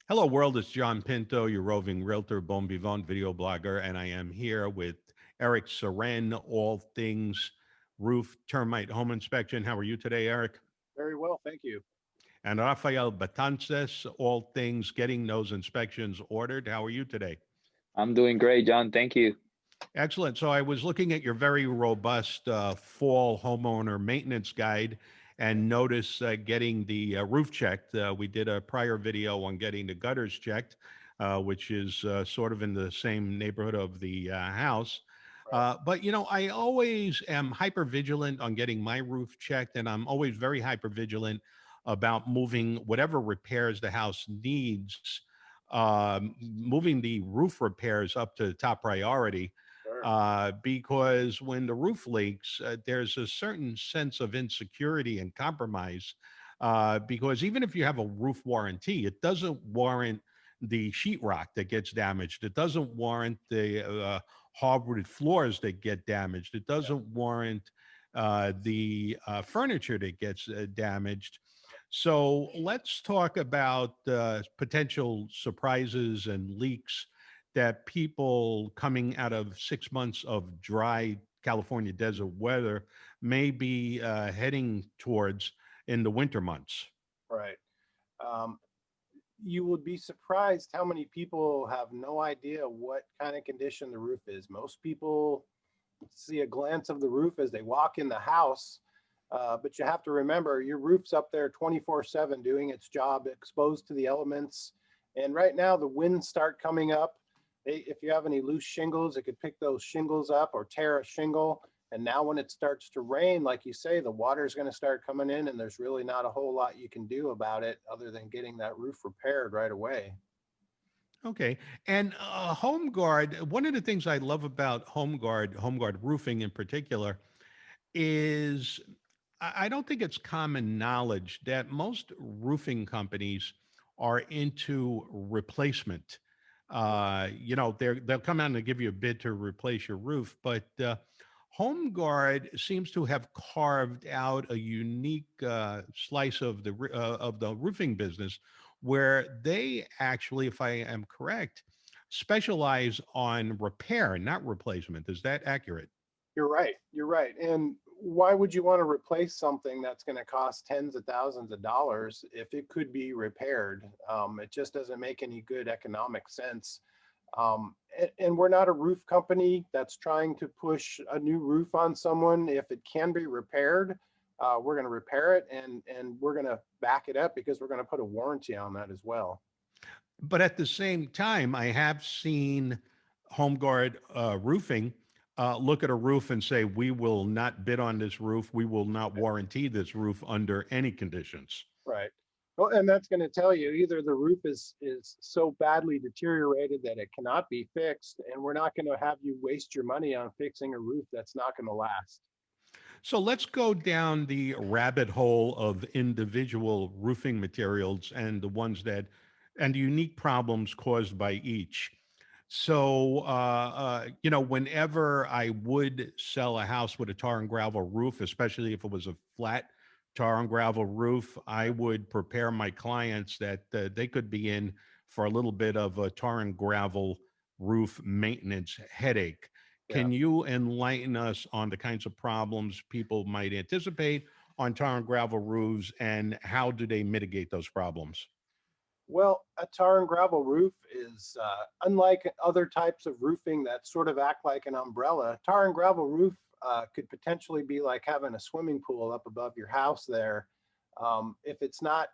Hello, world. It's John Pinto, your roving realtor, bon vivant video blogger, and I am here with Eric Syren, all things roof, termite, home inspection. How are you today, Eric? Very well, thank you. And Rafael Betances, all things getting those inspections ordered. How are you today? I'm doing great, John. Thank you. Excellent. So I was looking at your very robust fall homeowner maintenance guide and notice getting the roof checked. We did a prior video on getting the gutters checked, which is sort of in the same neighborhood of the house. Right. But, I always am hyper vigilant on getting my roof checked, and I'm always very hyper vigilant about moving whatever repairs the house needs, moving the roof repairs up to top priority Sure. because when the roof leaks, there's a certain sense of insecurity and compromise. Because even if you have a roof warranty, it doesn't warrant the sheetrock that gets damaged. It doesn't warrant the hardwood floors that get damaged. It Yeah. doesn't warrant the furniture that gets damaged. So let's talk about potential surprises and leaks that people coming out of 6 months of dry California desert weather may be heading towards in the winter months. Right. Um, you would be surprised how many people have no idea what kind of condition the roof is. Most people see a glance of the roof as they walk in the house, but you have to remember your roof's up there 24/7 doing its job, exposed to the elements. And right now, the winds start coming up. If you have any loose shingles, it could pick those shingles up or tear a shingle. And now, when it starts to rain, like you say, the water is going to start coming in, and there's really not a whole lot you can do about it other than getting that roof repaired right away. Okay. And HomeGuard, one of the things I love about HomeGuard roofing in particular, is I don't think it's common knowledge that most roofing companies are into replacement. They'll come out and give you a bid to replace your roof, but HomeGuard seems to have carved out a unique slice of the roofing business, where they actually, if I am correct, specialize on repair, not replacement. Is that accurate? You're right. You're right. And why would you want to replace something that's going to cost tens of thousands of dollars if it could be repaired? It just doesn't make any good economic sense. And we're not a roof company that's trying to push a new roof on someone. If it can be repaired, we're going to repair it, and we're going to back it up because we're going to put a warranty on that as well. But at the same time, I have seen HomeGuard roofing look at a roof and say, "We will not bid on this roof. We will not warranty this roof under any conditions." Right. Well, and that's going to tell you either the roof is so badly deteriorated that it cannot be fixed, and we're not going to have you waste your money on fixing a roof that's not going to last. So let's go down the rabbit hole of individual roofing materials and the ones that, and the unique problems caused by each. So, whenever I would sell a house with a tar and gravel roof, especially if it was a flat tar and gravel roof, I would prepare my clients that they could be in for a little bit of a tar and gravel roof maintenance headache. Yeah. Can you enlighten us on the kinds of problems people might anticipate on tar and gravel roofs, and how do they mitigate those problems? Well, a tar and gravel roof is unlike other types of roofing that sort of act like an umbrella. Tar and gravel roof could potentially be like having a swimming pool up above your house there. If it's not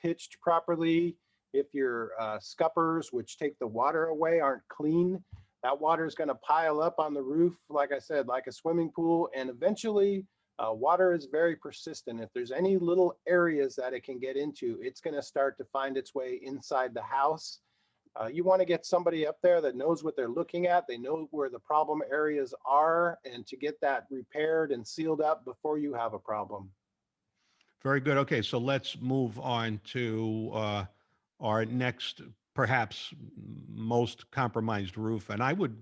pitched properly, if your scuppers, which take the water away, aren't clean, that water is going to pile up on the roof, like I said, like a swimming pool. And eventually, water is very persistent. If there's any little areas that it can get into, it's going to start to find its way inside the house. You want to get somebody up there that knows what they're looking at. They know where the problem areas are, and to get that repaired and sealed up before you have a problem. Very good. Okay, so let's move on to our next, perhaps most compromised roof, and I would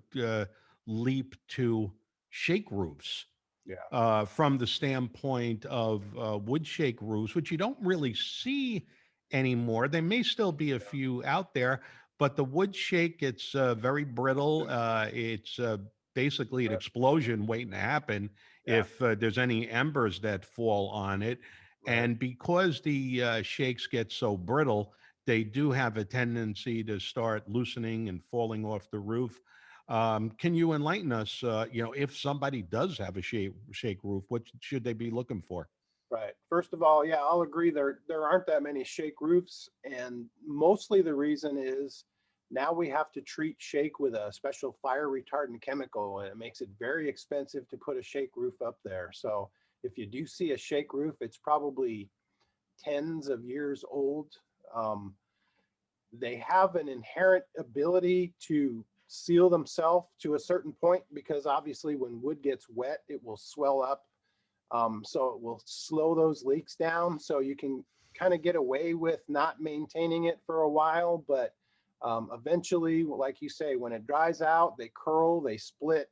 leap to shake roofs Yeah. from the standpoint of wood shake roofs, which you don't really see anymore. There may still be a few out there, but the wood shake, it's very brittle. It's basically an Right. explosion waiting to happen Yeah. if there's any embers that fall on it. Right. And because the shakes get so brittle, they do have a tendency to start loosening and falling off the roof. Can you enlighten us? If somebody does have a shake roof, what should they be looking for? Right. First of all, yeah, I'll agree there aren't that many shake roofs, and mostly the reason is now we have to treat shake with a special fire retardant chemical, and it makes it very expensive to put a shake roof up there. So if you do see a shake roof, it's probably tens of years old. Um, they have an inherent ability to seal themselves to a certain point because obviously when wood gets wet, it will swell up, so it will slow those leaks down. So you can kind of get away with not maintaining it for a while, but eventually, like you say, when it dries out, they curl, they split,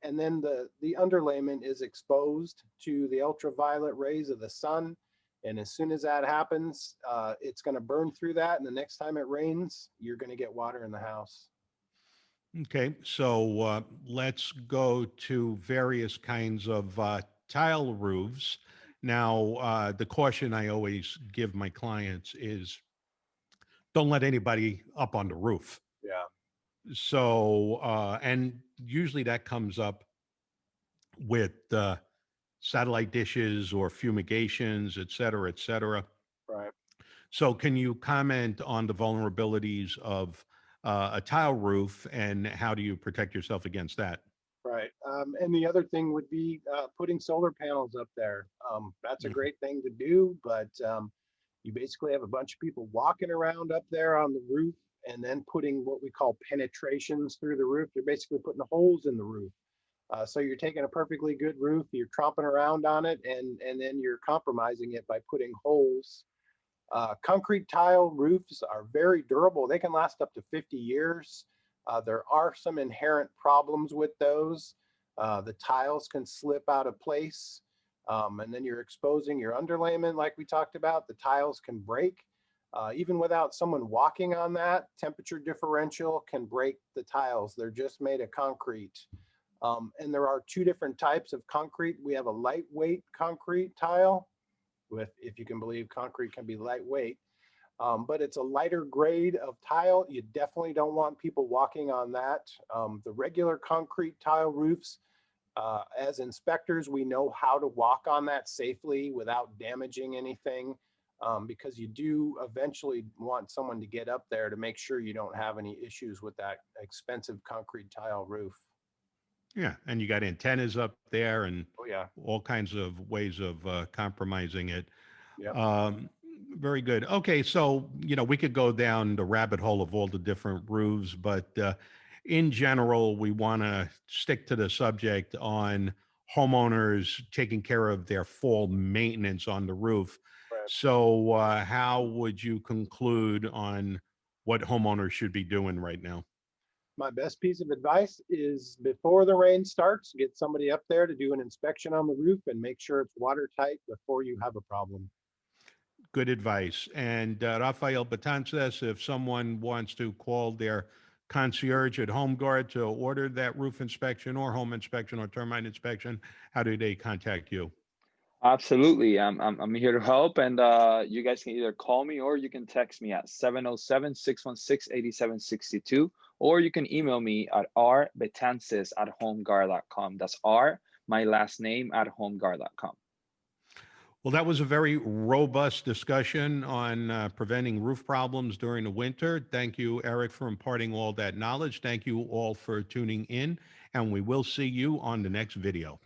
and then the underlayment is exposed to the ultraviolet rays of the sun. And as soon as that happens, it's going to burn through that. And the next time it rains, you're going to get water in the house. Okay, so let's go to various kinds of tile roofs. Now, the caution I always give my clients is don't let anybody up on the roof. Yeah. So, and usually that comes up with satellite dishes or fumigations, et cetera, et cetera. Right. So, can you comment on the vulnerabilities of a tile roof and how do you protect yourself against that? Right. And the other thing would be putting solar panels up there. That's a Mhm. great thing to do, but you basically have a bunch of people walking around up there on the roof and then putting what we call penetrations through the roof. They're basically putting holes in the roof. So you're taking a perfectly good roof, you're tromping around on it, and then you're compromising it by putting holes. Concrete tile roofs are very durable. They can last up to 50 years. There are some inherent problems with those. The tiles can slip out of place, and then you're exposing your underlayment like we talked about. The tiles can break. Even without someone walking on that, temperature differential can break the tiles. They're just made of concrete. And there are two different types of concrete. We have a lightweight concrete tile, if you can believe concrete can be lightweight, but it's a lighter grade of tile. You definitely don't want people walking on that. The regular concrete tile roofs, as inspectors, we know how to walk on that safely without damaging anything, because you do eventually want someone to get up there to make sure you don't have any issues with that expensive concrete tile roof. Yeah, and you got antennas up there and Oh yeah. all kinds of ways of compromising it. Yep. Um, Very good. Okay, so we could go down the rabbit hole of all the different roofs, but in general, we want to stick to the subject on homeowners taking care of their fall maintenance on the roof. Right. So, how would you conclude on what homeowners should be doing right now? My best piece of advice is before the rain starts, get somebody up there to do an inspection on the roof and make sure it's watertight before you have a problem. Good advice. And Rafael Betances, if someone wants to call their concierge at HomeGuard to order that roof inspection or home inspection or termite inspection, how do they contact you? Absolutely. I'm here to help. And you guys can either call me or you can text me at 707-616-8762. Or you can email me at rbetances@homeguard.com. That's R, my last name, at homeguard.com. Well, that was a very robust discussion on preventing roof problems during the winter. Thank you, Eric, for imparting all that knowledge. Thank you all for tuning in, and we will see you on the next video.